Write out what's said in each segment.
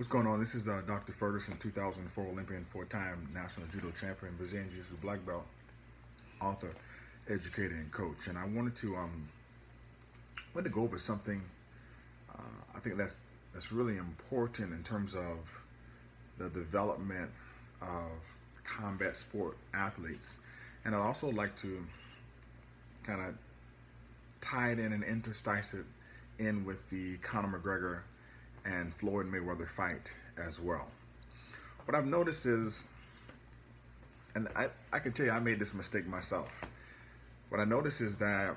What's going on? This is Dr. Ferguson, 2004 Olympian, four-time national judo champion, Brazilian Jiu-Jitsu black belt, author, educator, and coach. And I wanted to go over something. I think that's really important in terms of the development of combat sport athletes. And I'd also like to kind of tie it in and interstice it in with the Conor McGregor and Floyd Mayweather fight as well. What I've noticed is, and I can tell you I made this mistake myself. What I noticed is that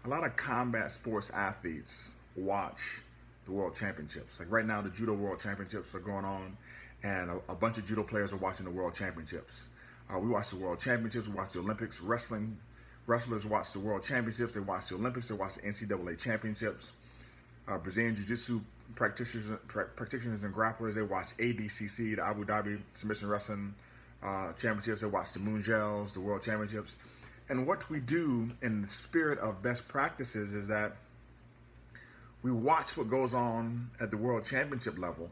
a lot of combat sports athletes watch the world championships. Like right now, the judo world championships are going on, and a bunch of judo players are watching the world championships. We watch the world championships, we watch the Olympics. Wrestlers watch the world championships, they watch the Olympics, they watch the NCAA championships. Brazilian Jiu-Jitsu practitioners and grapplers, they watch ADCC, the Abu Dhabi Submission Wrestling Championships, they watch the Mundials, the World Championships. And what we do in the spirit of best practices is that we watch what goes on at the World Championship level,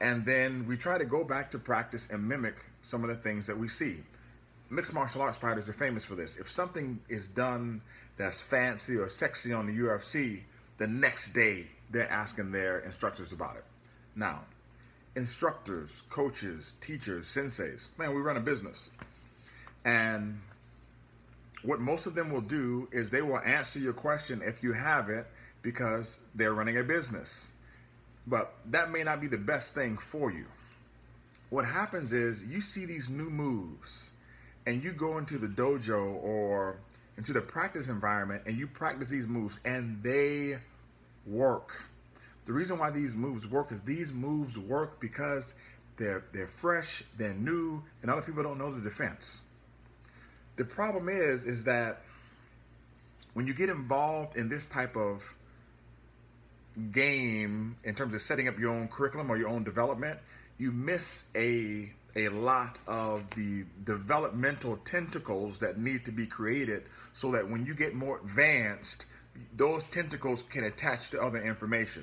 and then we try to go back to practice and mimic some of the things that we see. Mixed martial arts fighters are famous for this. If something is done that's fancy or sexy on the UFC, the next day they're asking their instructors about it. Now, instructors, coaches, teachers, senseis, man, we run a business. And what most of them will do is they will answer your question if you have it because they're running a business. But that may not be the best thing for you. What happens is you see these new moves and you go into the dojo or into the practice environment and you practice these moves and they work. The reason why these moves work is these moves work because they're fresh, they're new, and other people don't know the defense. The problem is that when you get involved in this type of game in terms of setting up your own curriculum or your own development, you miss a lot of the developmental tentacles that need to be created so that when you get more advanced, those tentacles can attach to other information.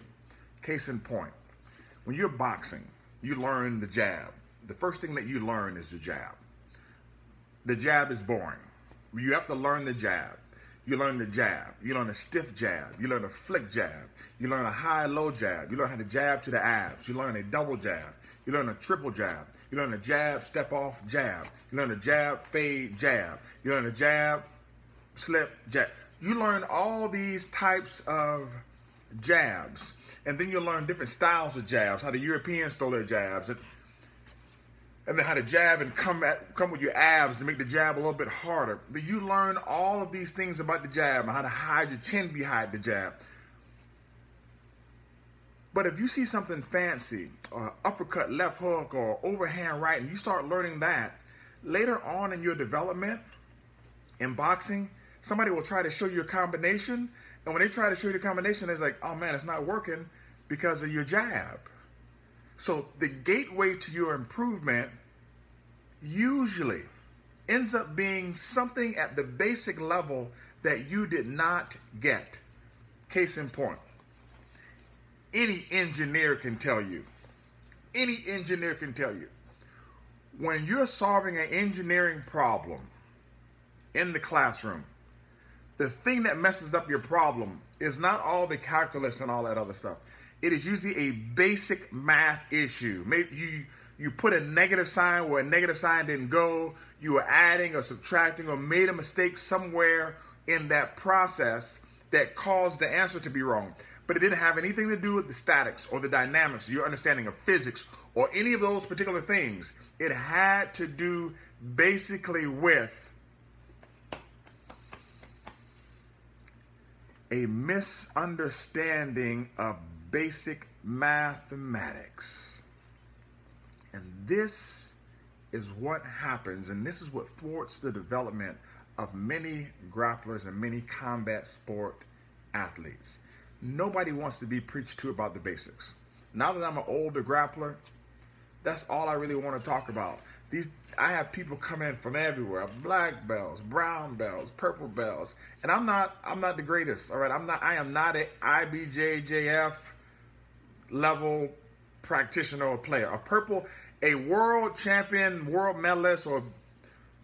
Case in point, when you're boxing, you learn the jab. The first thing that you learn is the jab. The jab is boring. You have to learn the jab. You learn the jab. You learn a stiff jab. You learn a flick jab. You learn a high-low jab. You learn how to jab to the abs. You learn a double jab. You learn a triple jab. You learn a jab, step off, jab. You learn a jab, fade, jab. You learn a jab, slip, jab. You learn all these types of jabs. And then you learn different styles of jabs, how the Europeans throw their jabs. And then how to jab and come with your abs and make the jab a little bit harder. But you learn all of these things about the jab and how to hide your chin behind the jab. But if you see something fancy, uppercut, left hook, or overhand right, and you start learning that, later on in your development in boxing, somebody will try to show you a combination, and when they try to show you the combination, it's like, oh man, it's not working because of your jab. So the gateway to your improvement usually ends up being something at the basic level that you did not get. Case in point, any engineer can tell you, when you're solving an engineering problem in the classroom, the thing that messes up your problem is not all the calculus and all that other stuff. It is usually a basic math issue. Maybe you put a negative sign where a negative sign didn't go. You were adding or subtracting or made a mistake somewhere in that process that caused the answer to be wrong. But it didn't have anything to do with the statics or the dynamics, your understanding of physics or any of those particular things. It had to do basically with a misunderstanding of basic mathematics. And this is what happens, and this is what thwarts the development of many grapplers and many combat sport athletes. Nobody wants to be preached to about the basics. Now that I'm an older grappler, that's all I really want to talk about. I have people come in from everywhere, black belts, brown belts, purple belts, and I'm not the greatest. All right, I am not an IBJJF level practitioner or player, a world champion, world medalist, or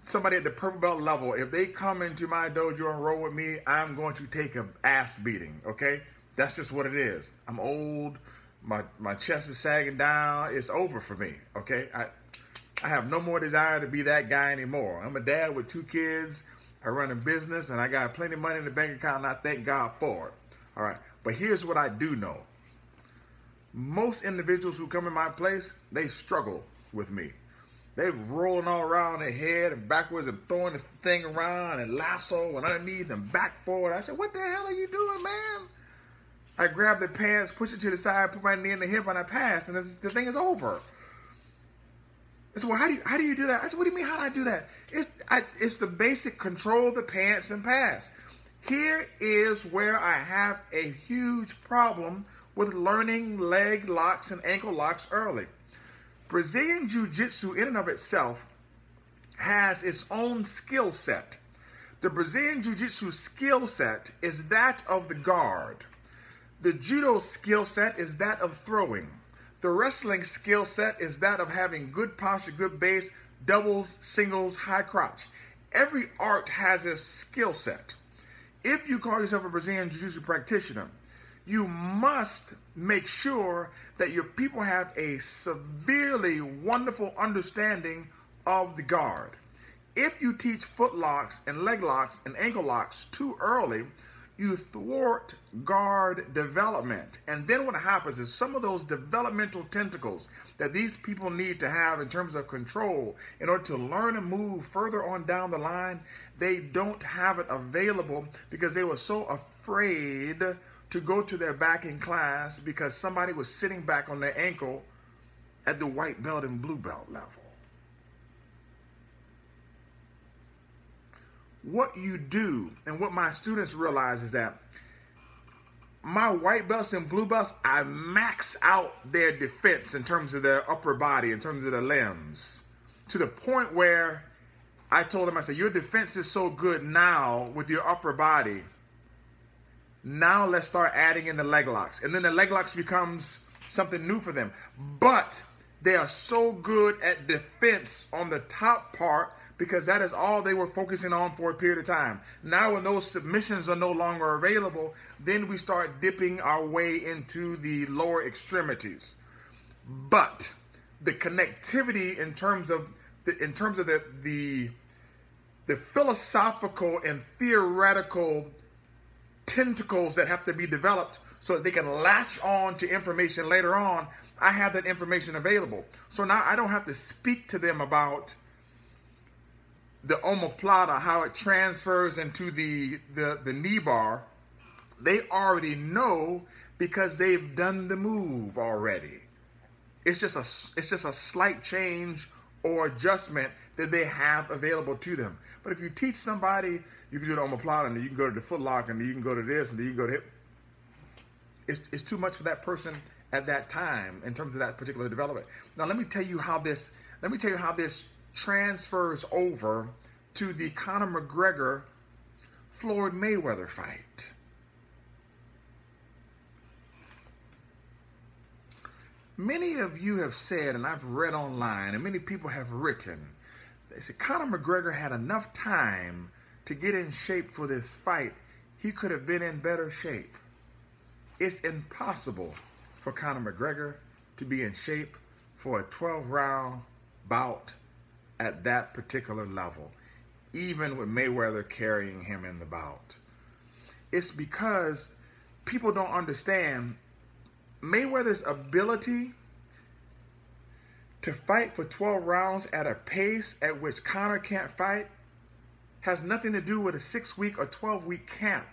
somebody at the purple belt level, if they come into my dojo and roll with me, I'm going to take an ass beating, okay? That's just what it is. I'm old. My chest is sagging down. It's over for me, okay? I have no more desire to be that guy anymore. I'm a dad with 2 kids. I run a business, and I got plenty of money in the bank account, and I thank God for it, all right? But here's what I do know. Most individuals who come in my place, they struggle with me. They're rolling all around their head and backwards and throwing the thing around and lasso and underneath and back forward. I said, what the hell are you doing, man? I grab the pants, push it to the side, put my knee in the hip, and I pass, and the thing is over. I said, well, how do you do that? I said, what do you mean, how do I do that? It's the basic control the pants and pass. Here is where I have a huge problem with learning leg locks and ankle locks early. Brazilian Jiu-Jitsu in and of itself has its own skill set. The Brazilian Jiu-Jitsu skill set is that of the guard. The Judo skill set is that of throwing. The wrestling skill set is that of having good posture, good base, doubles, singles, high crotch. Every art has a skill set. If you call yourself a Brazilian Jiu-Jitsu practitioner, you must make sure that your people have a severely wonderful understanding of the guard. If you teach foot locks and leg locks and ankle locks too early, you thwart guard development. And then what happens is some of those developmental tentacles that these people need to have in terms of control in order to learn and move further on down the line, they don't have it available because they were so afraid to go to their backing class because somebody was sitting back on their ankle at the white belt and blue belt level. What you do and what my students realize is that my white belts and blue belts, I max out their defense in terms of their upper body, in terms of their limbs, to the point where I told them, I said, your defense is so good now with your upper body. Now let's start adding in the leg locks. And then the leg locks becomes something new for them. But they are so good at defense on the top part because that is all they were focusing on for a period of time. Now when those submissions are no longer available, then we start dipping our way into the lower extremities. But the connectivity in terms of the philosophical and theoretical tentacles that have to be developed so that they can latch on to information later on, I have that information available. So now I don't have to speak to them about the omoplata, how it transfers into the knee bar. They already know because they've done the move already. It's just a slight change or adjustment that they have available to them. But if you teach somebody, you can do the omoplata, and then you can go to the foot lock, and then you can go to this, and then you can go to hip. It's too much for that person at that time in terms of that particular development. Now let me tell you how this transfers over to the Conor McGregor Floyd Mayweather fight. Many of you have said, and I've read online, and many people have written, they said Conor McGregor had enough time to get in shape for this fight. He could have been in better shape. It's impossible for Conor McGregor to be in shape for a 12-round bout at that particular level, even with Mayweather carrying him in the bout. It's because people don't understand Mayweather's ability to fight for 12 rounds at a pace at which Conor can't fight has nothing to do with a 6-week or 12-week camp.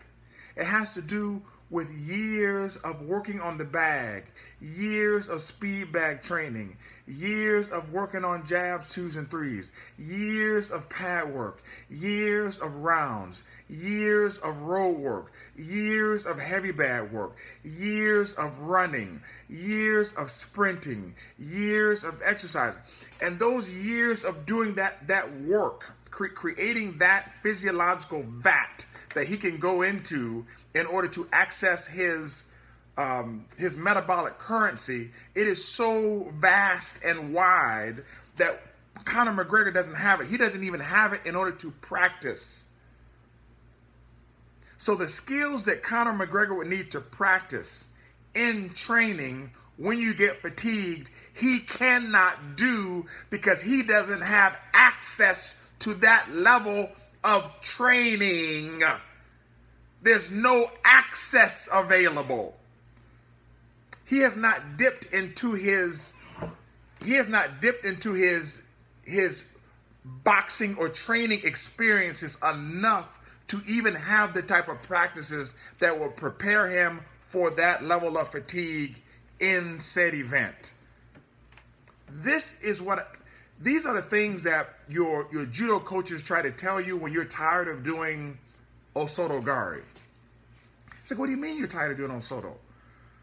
It has to do with years of working on the bag, years of speed bag training, years of working on jabs, 2s and 3s, years of pad work, years of rounds, years of road work, years of heavy bag work, years of running, years of sprinting, years of exercising. And those years of doing that work, creating that physiological vat that he can go into in order to access his his metabolic currency, it is so vast and wide that Conor McGregor doesn't have it. He doesn't even have it in order to practice. So the skills that Conor McGregor would need to practice in training when you get fatigued, he cannot do because he doesn't have access to that level of training. There's no access available. He has not dipped into his boxing or training experiences enough to even have the type of practices that will prepare him for that level of fatigue in said event. These are the things that your judo coaches try to tell you when you're tired of doing Osoto Gari. It's like, what do you mean you're tired of doing Osoto?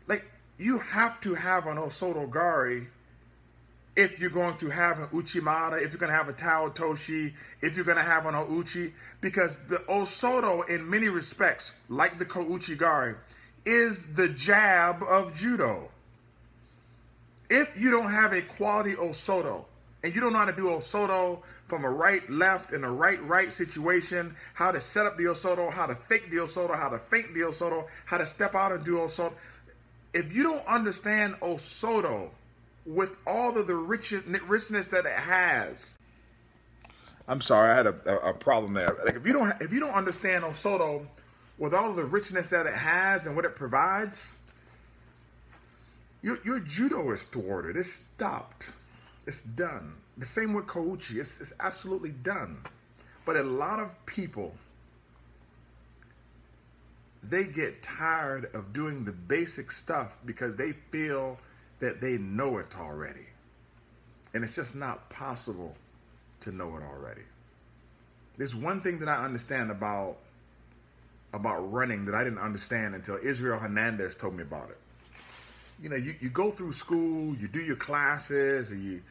Like, you have to have an Osoto Gari if you're going to have an Uchimata, if you're going to have a Tao Toshi, if you're going to have an Ouchi, because the Osoto, in many respects, like the Kouchi Gari, is the jab of judo. If you don't have a quality Osoto, and you don't know how to do Osoto from a right-left and a right-right situation, how to set up the Osoto, how to fake the Osoto, how to feint the Osoto, how to step out and do Osoto, if you don't understand Osoto with all of the richness that it has, I'm sorry, I had a problem there. Like, if you don't understand Osoto with all of the richness that it has and what it provides, your judo is thwarted. It's stopped. It's done. The same with Kouchi. It's absolutely done. But a lot of people, they get tired of doing the basic stuff because they feel that they know it already. And it's just not possible to know it already. There's one thing that I understand about running that I didn't understand until Israel Hernandez told me about it. You know, you go through school, you do your classes, and you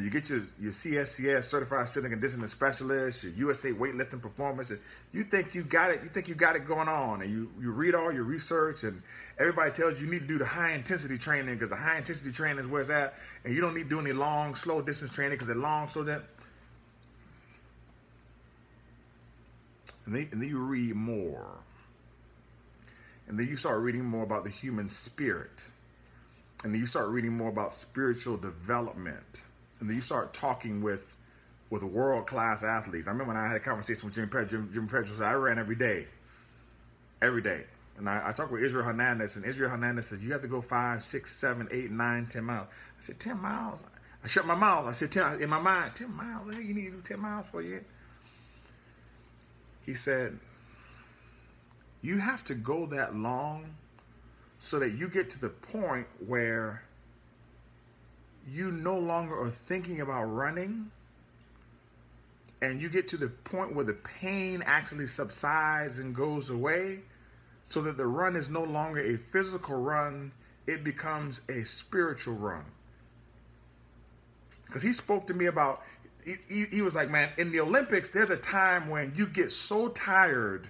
get your CSCS, Certified Strength and Conditioning Specialist, your USA Weightlifting Performance, and you think you got it going on, and you read all your research, and everybody tells you need to do the high intensity training because the high intensity training is where it's at, and you don't need to do any long, slow distance training because the long, slow distance. And then you read more. And then you start reading more about the human spirit. And then you start reading more about spiritual development. And then you start talking with world-class athletes. I remember when I had a conversation with Jimmy Pedro. Jimmy Pedro said, I ran every day. Every day. And I talked with Israel Hernandez, and Israel Hernandez said, you have to go 5, 6, 7, 8, 9, 10 miles. I said, 10 miles? I shut my mouth. I said, 10, in my mind, 10 miles? What the hell you need to do 10 miles for you? He said, you have to go that long so that you get to the point where you no longer are thinking about running, and you get to the point where the pain actually subsides and goes away, so that the run is no longer a physical run, it becomes a spiritual run. Because he spoke to me about, he was like, man, in the Olympics, there's a time when you get so tired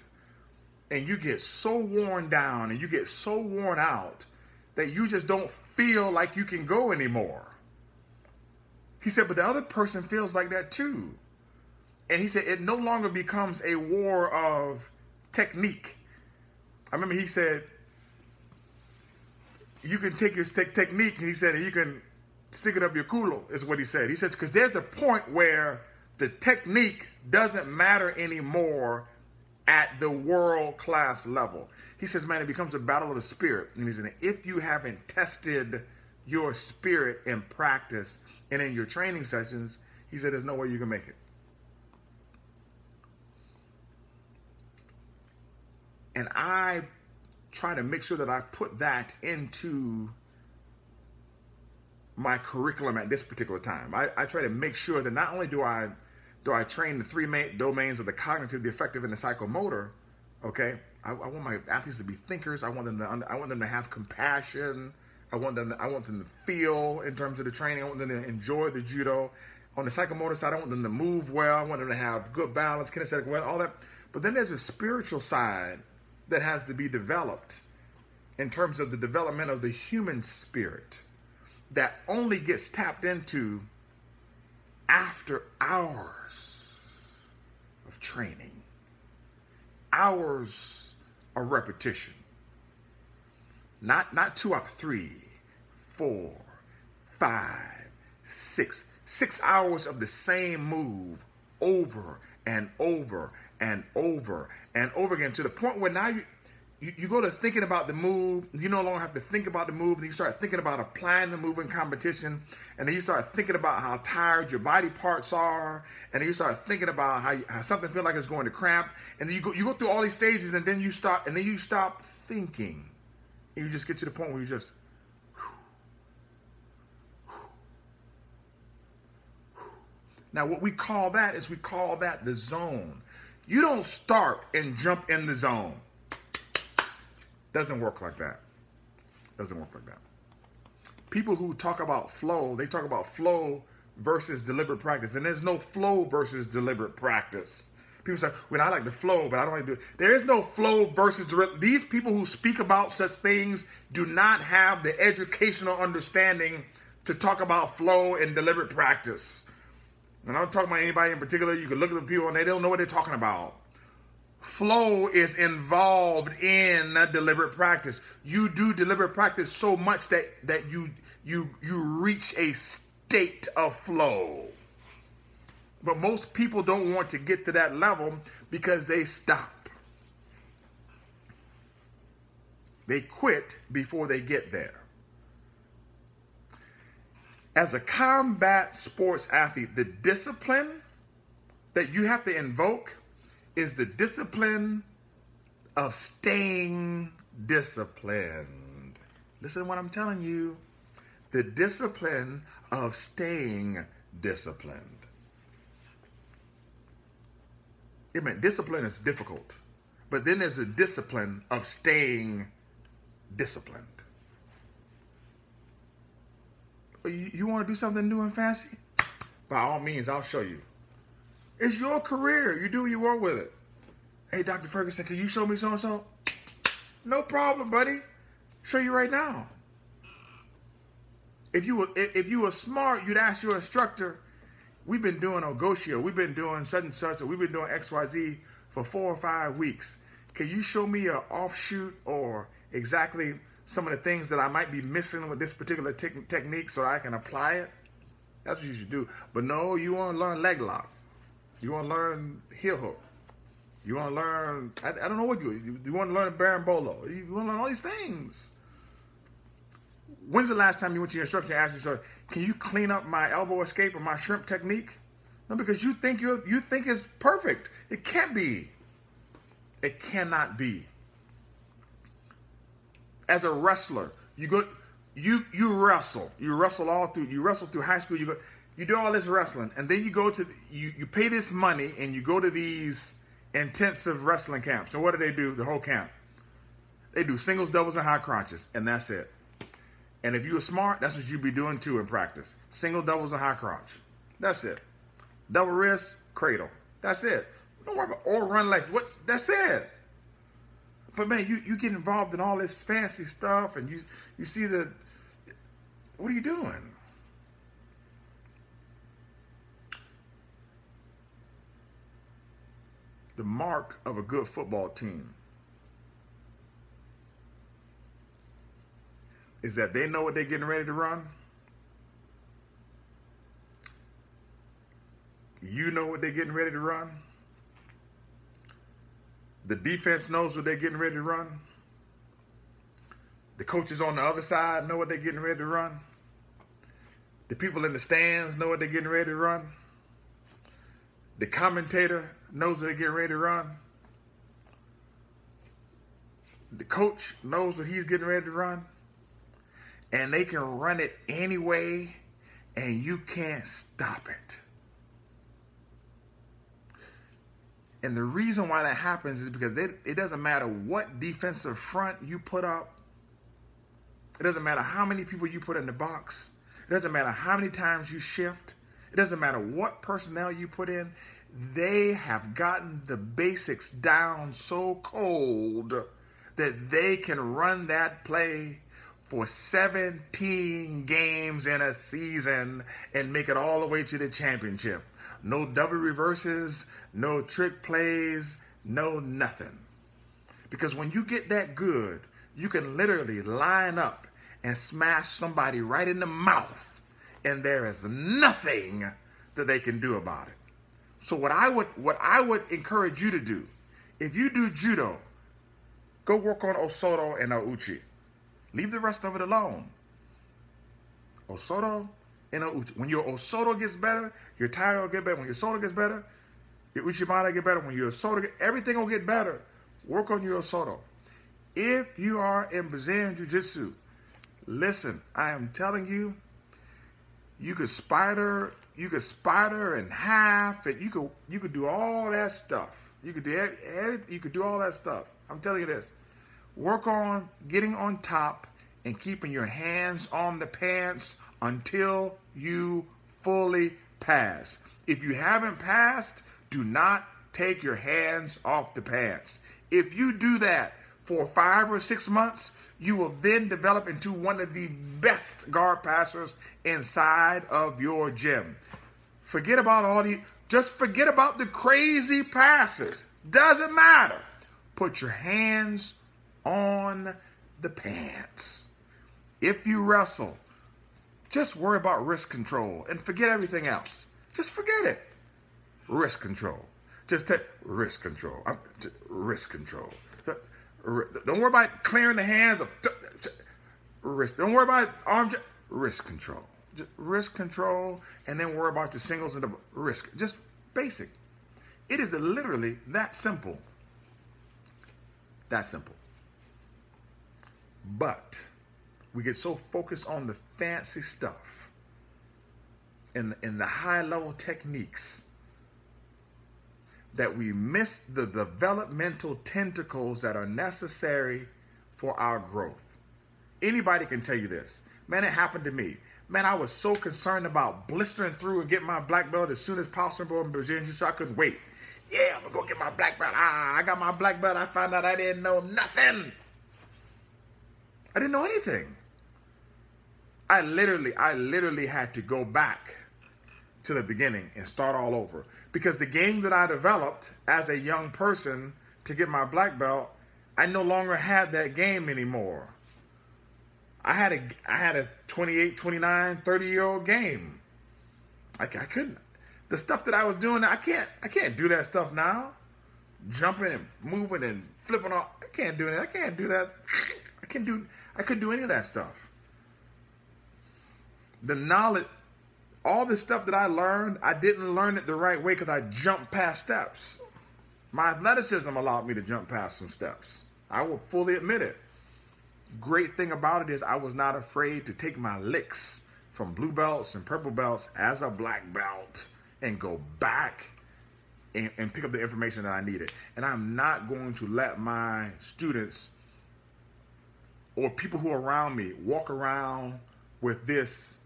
and you get so worn down and you get so worn out that you just don't feel like you can go anymore. He said, but the other person feels like that too. And he said, it no longer becomes a war of technique. I remember he said, you can take your technique, and he said, you can stick it up your culo, is what he said. He says, because there's a point where the technique doesn't matter anymore at the world-class level. He says, man, it becomes a battle of the spirit. And he said, if you haven't tested your spirit in practice and in your training sessions, he said, there's no way you can make it. And I try to make sure that I put that into my curriculum at this particular time. I try to make sure that not only do I train the three main domains of the cognitive, the affective, and the psychomotor, okay? I want my athletes to be thinkers. I want them to have compassion. I want them to feel in terms of the training. I want them to enjoy the judo. On the psychomotor side, I want them to move well. I want them to have good balance, kinesthetic well, all that. But then there's a spiritual side that has to be developed. in terms of the development of the human spirit that only gets tapped into after hours of training, hours of repetition. Not 2 out of 3, 4, 5, 6. 6 hours of the same move over and over and over and over again, to the point where now you go to thinking about the move. You no longer have to think about the move, and you start thinking about applying the move in competition, and then you start thinking about how tired your body parts are, and then you start thinking about how something feels like it's going to cramp, and then you go through all these stages, and then you stop thinking, and you just get to the point where you just now what we call that the zone. You don't start and jump in the zone. Doesn't work like that. Doesn't work like that. People who talk about flow, they talk about flow versus deliberate practice. And there's no flow versus deliberate practice. People say, well, I like the flow, but I don't like to do it. There is no flow versus deliberate. These people who speak about such things do not have the educational understanding to talk about flow and deliberate practice. And I'm not talking about anybody in particular. You can look at the people and they don't know what they're talking about. Flow is involved in deliberate practice. You do deliberate practice so much that you reach a state of flow. But most people don't want to get to that level because they stop. They quit before they get there. As a combat sports athlete, the discipline that you have to invoke is the discipline of staying disciplined. Listen to what I'm telling you. The discipline of staying disciplined. Discipline is difficult, but then there's a discipline of staying disciplined. You want to do something new and fancy? By all means, I'll show you. It's your career. You do what you want with it. Hey, Dr. Ferguson, can you show me so-and-so? No problem, buddy. Show you right now. If you were smart, you'd ask your instructor, we've been doing Ogosio, we've been doing such and such, or we've been doing XYZ for 4 or 5 weeks. Can you show me an offshoot or exactly some of the things that I might be missing with this particular technique so I can apply it? That's what you should do. But no, you want to learn leg lock. You want to learn heel hook. You want to learn, I don't know what you want to learn Barambolo. You want to learn all these things. When's the last time you went to your instructor and asked you, can you clean up my elbow escape or my shrimp technique? No, because you think it's perfect. It can't be. It cannot be. As a wrestler, you wrestle. You wrestle through high school. You do all this wrestling, and then you go to you pay this money and you go to these intensive wrestling camps. And what do? The whole camp. They do singles, doubles, and high crotches, and that's it. And if you were smart, that's what you'd be doing too in practice. Single, doubles, and high crotch. That's it. Double wrist, cradle. That's it. Don't worry about or run legs. What? That's it. But man, you get involved in all this fancy stuff, and you see what are you doing? The mark of a good football team is that they know what they're getting ready to run. You know what they're getting ready to run. The defense knows what they're getting ready to run. The coaches on the other side know what they're getting ready to run. The people in the stands know what they're getting ready to run. The commentator knows what they're getting ready to run. The coach knows what he's getting ready to run. And they can run it anyway, and you can't stop it. And the reason why that happens is because it doesn't matter what defensive front you put up. It doesn't matter how many people you put in the box. It doesn't matter how many times you shift. It doesn't matter what personnel you put in. They have gotten the basics down so cold that they can run that play for 17 games in a season and make it all the way to the championship. No double reverses, no trick plays, no nothing. Because when you get that good, you can literally line up and smash somebody right in the mouth, and there is nothing that they can do about it. So what I would encourage you to do, if you do judo, go work on Osoto and Ouchi. Leave the rest of it alone. Osoto and Ouchi. When your Osoto gets better, your Tai will get better. When your Osoto gets better, your Uchimata get better. When your Osoto everything will get better. Work on your Osoto. If you are in Brazilian Jiu-Jitsu, listen, I am telling you, you could spider in half, and you could do all that stuff. You could do all that stuff. I'm telling you this. Work on getting on top and keeping your hands on the pants until you fully pass. If you haven't passed, do not take your hands off the pants. If you do that for 5 or 6 months, you will then develop into one of the best guard passers inside of your gym. Forget about just forget about the crazy passes. Doesn't matter. Put your hands on the pants. If you wrestle, just worry about wrist control and forget everything else. Just forget it. Wrist control. Just take wrist control. Wrist control. Don't worry about clearing the hands of wrist. Don't worry about arm. Wrist control. Just wrist control, and then worry about your singles and the wrist. Just basic. It is literally that simple. That simple. But we get so focused on the fancy stuff and the high-level techniques that we miss the developmental tentacles that are necessary for our growth. Anybody can tell you this. Man, it happened to me. Man, I was so concerned about blistering through and getting my black belt as soon as possible in Brazilian Jiu-Jitsu, I couldn't wait. Yeah, I'm gonna go get my black belt. I got my black belt. I found out I didn't know nothing. I didn't know anything. I literally had to go back to the beginning and start all over. Because the game that I developed as a young person to get my black belt, I no longer had that game anymore. I had a 28, 29, 30-year-old game. I couldn't. The stuff that I was doing, I can't do that stuff now. Jumping and moving and flipping off. I can't do that. I can't do that. I couldn't do any of that stuff. The knowledge, all the stuff that I learned, I didn't learn it the right way because I jumped past steps. My athleticism allowed me to jump past some steps. I will fully admit it. Great thing about it is I was not afraid to take my licks from blue belts and purple belts as a black belt and go back and pick up the information that I needed. And I'm not going to let my students or people who are around me walk around with this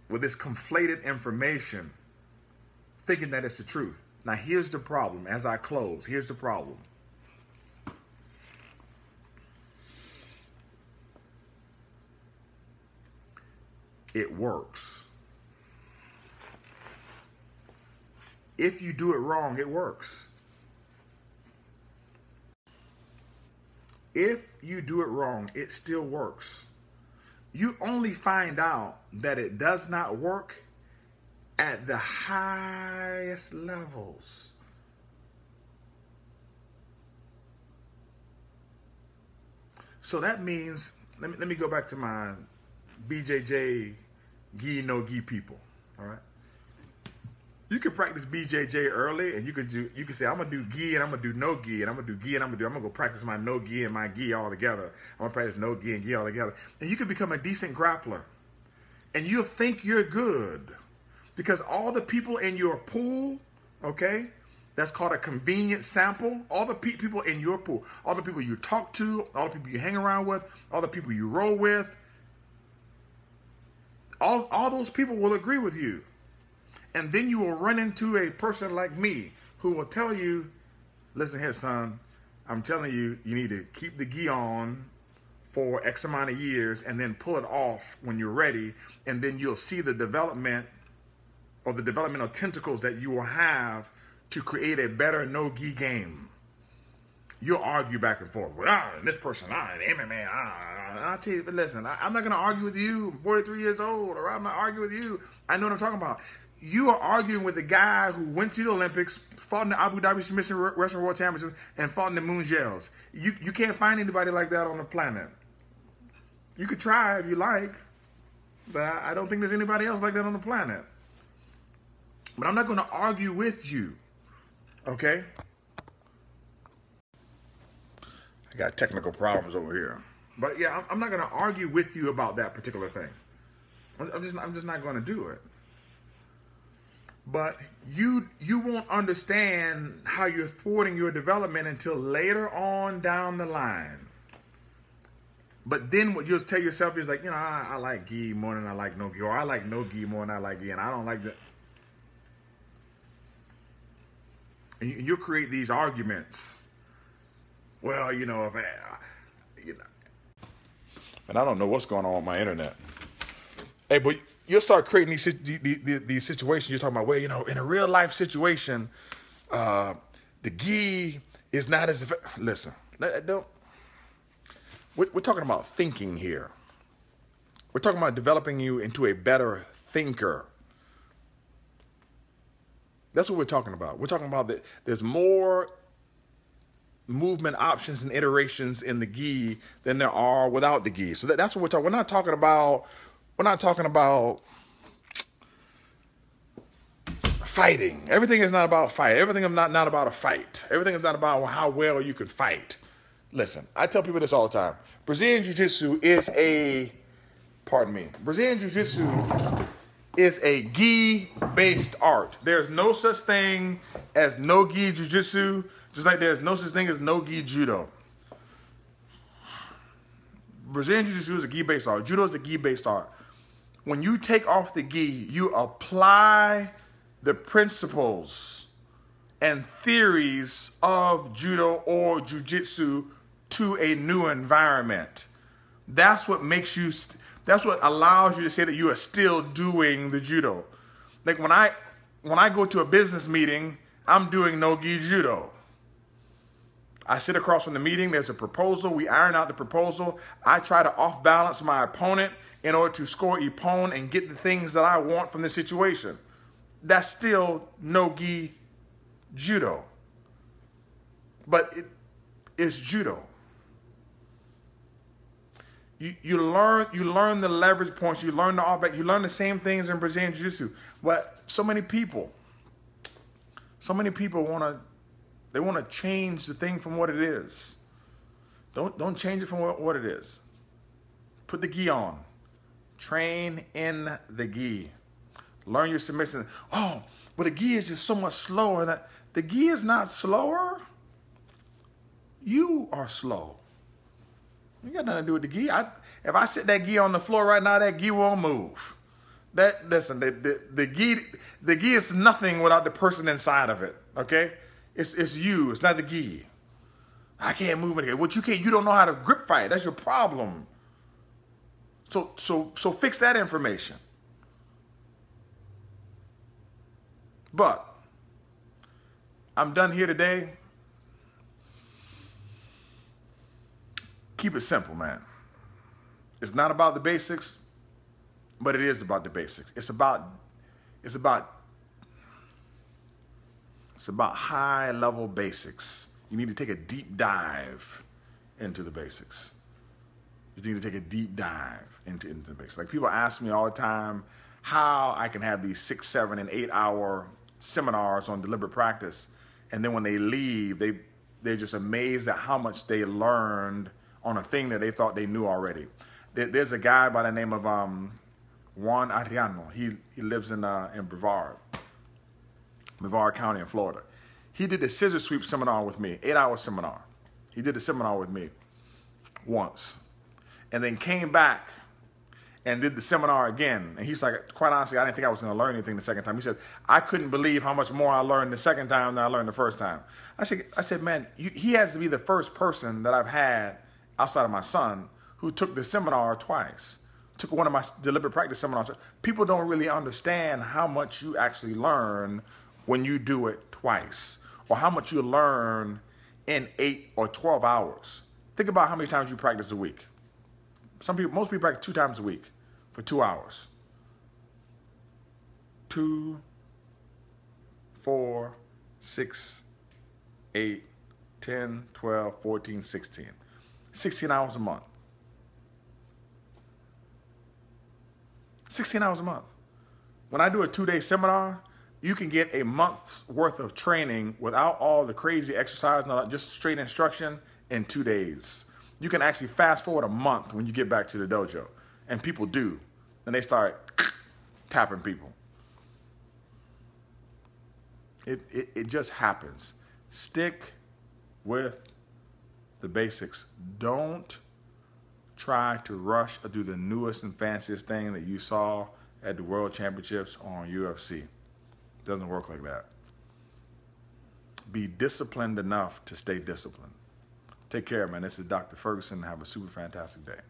conflated information thinking that it's the truth. Now here's the problem as I close. Here's the problem. It works. If you do it wrong, it works. If you do it wrong, it still works. You only find out that it does not work at the highest levels. So that means, let me go back to my BJJ gi no gi people. All right. You can practice BJJ early, and you can say I'm gonna do gi and I'm gonna do no gi, and I'm gonna do gi and I'm gonna go practice my no gi and my gi all together. I'm gonna practice no gi and gi all together, and you can become a decent grappler, and you'll think you're good because all the people in your pool, okay, that's called a convenient sample. All the people in your pool, all the people you talk to, all the people you hang around with, all the people you roll with, all those people will agree with you. And then you will run into a person like me who will tell you, listen here, son, I'm telling you, you need to keep the gi on for X amount of years and then pull it off when you're ready, and then you'll see the development or the developmental tentacles that you will have to create a better no-gi game. You'll argue back and forth with this person, MMA, I'll tell you, but listen, I'm not going to argue with you. I'm 43 years old, or I'm not arguing with you. I know what I'm talking about. You are arguing with a guy who went to the Olympics, fought in the Abu Dhabi Submission Wrestling World Championship, and fought in the Mundials. You can't find anybody like that on the planet. You could try if you like, but I don't think there's anybody else like that on the planet. But I'm not going to argue with you, okay? I got technical problems over here. But yeah, I'm not going to argue with you about that particular thing. I'm just not going to do it. But you won't understand how you're thwarting your development until later on down the line. But then what you'll tell yourself is like, you know, I like gi more than I like no gi, or I like no gi more than I like gi, and I don't like that. And you'll create these arguments. Well, you know, and I don't know what's going on with my internet. Hey, but you'll start creating these situations. You're talking about, well, you know, in a real life situation, the gi is not as effective. Listen, don't. We're talking about thinking here. We're talking about developing you into a better thinker. That's what we're talking about. We're talking about that there's more movement options and iterations in the gi than there are without the gi. So that's what we're talking. We're not talking about fighting. Everything is not about fight. Everything is not about a fight. Everything is not about how well you can fight. Listen, I tell people this all the time. Brazilian Jiu-Jitsu is Brazilian Jiu-Jitsu is a gi-based art. There's no such thing as no-gi Jiu-Jitsu, just like there's no such thing as no-gi Judo. Brazilian Jiu-Jitsu is a gi-based art. Judo is a gi-based art. When you take off the gi, you apply the principles and theories of Judo or Jiu-Jitsu to a new environment. That's what makes you, that's what allows you to say that you are still doing the Judo. Like when I go to a business meeting, I'm doing no-gi Judo. I sit across from the meeting, there's a proposal, we iron out the proposal. I try to off-balance my opponent in order to score ippon and get the things that I want from the situation. That's still no-gi Judo. But it's Judo. You learn the leverage points, you learn the off-back, you learn the same things in Brazilian Jiu-Jitsu. But so many people want to change the thing from what it is. Don't change it from what it is. Put the gi on. Train in the gi. Learn your submission. Oh, but the gi is just so much slower. The gi is not slower. You are slow. You got nothing to do with the gi. If I sit that gi on the floor right now, that gi won't move. Listen, the gi is nothing without the person inside of it. Okay, it's you. It's not the gi. I can't move it. What you can't, you don't know how to grip fight. That's your problem. So fix that information. But I'm done here today. Keep it simple, man. It's not about the basics, but it is about the basics. It's about high level basics. You need to take a deep dive into the basics. You need to take a deep dive into the basics. Like people ask me all the time how I can have these 6, 7, and 8 hour seminars on deliberate practice, and then when they leave, they're just amazed at how much they learned on a thing that they thought they knew already. There's a guy by the name of Juan Ariano. He lives in Brevard County in Florida. He did a scissor sweep seminar with me, 8-hour seminar. He did a seminar with me once, and then came back and did the seminar again. And he's like, quite honestly, I didn't think I was going to learn anything the second time. He said, I couldn't believe how much more I learned the second time than I learned the first time. I said, man, he has to be the first person that I've had outside of my son who took the seminar twice, took one of my deliberate practice seminars. People don't really understand how much you actually learn when you do it twice, or how much you learn in 8 or 12 hours. Think about how many times you practice a week. Most people practice 2 times a week for 2 hours. 2, 4, 6, 8, 10, 12, 14, 16. 16 hours a month. 16 hours a month. When I do a 2-day seminar, you can get a month's worth of training without all the crazy exercise, just straight instruction in 2 days. You can actually fast forward a month when you get back to the dojo. And people do. And they start tapping people. It just happens. Stick with the basics. Don't try to rush or do the newest and fanciest thing that you saw at the World Championships or on UFC. It doesn't work like that. Be disciplined enough to stay disciplined. Take care, man. This is Dr. Ferguson. Have a super fantastic day.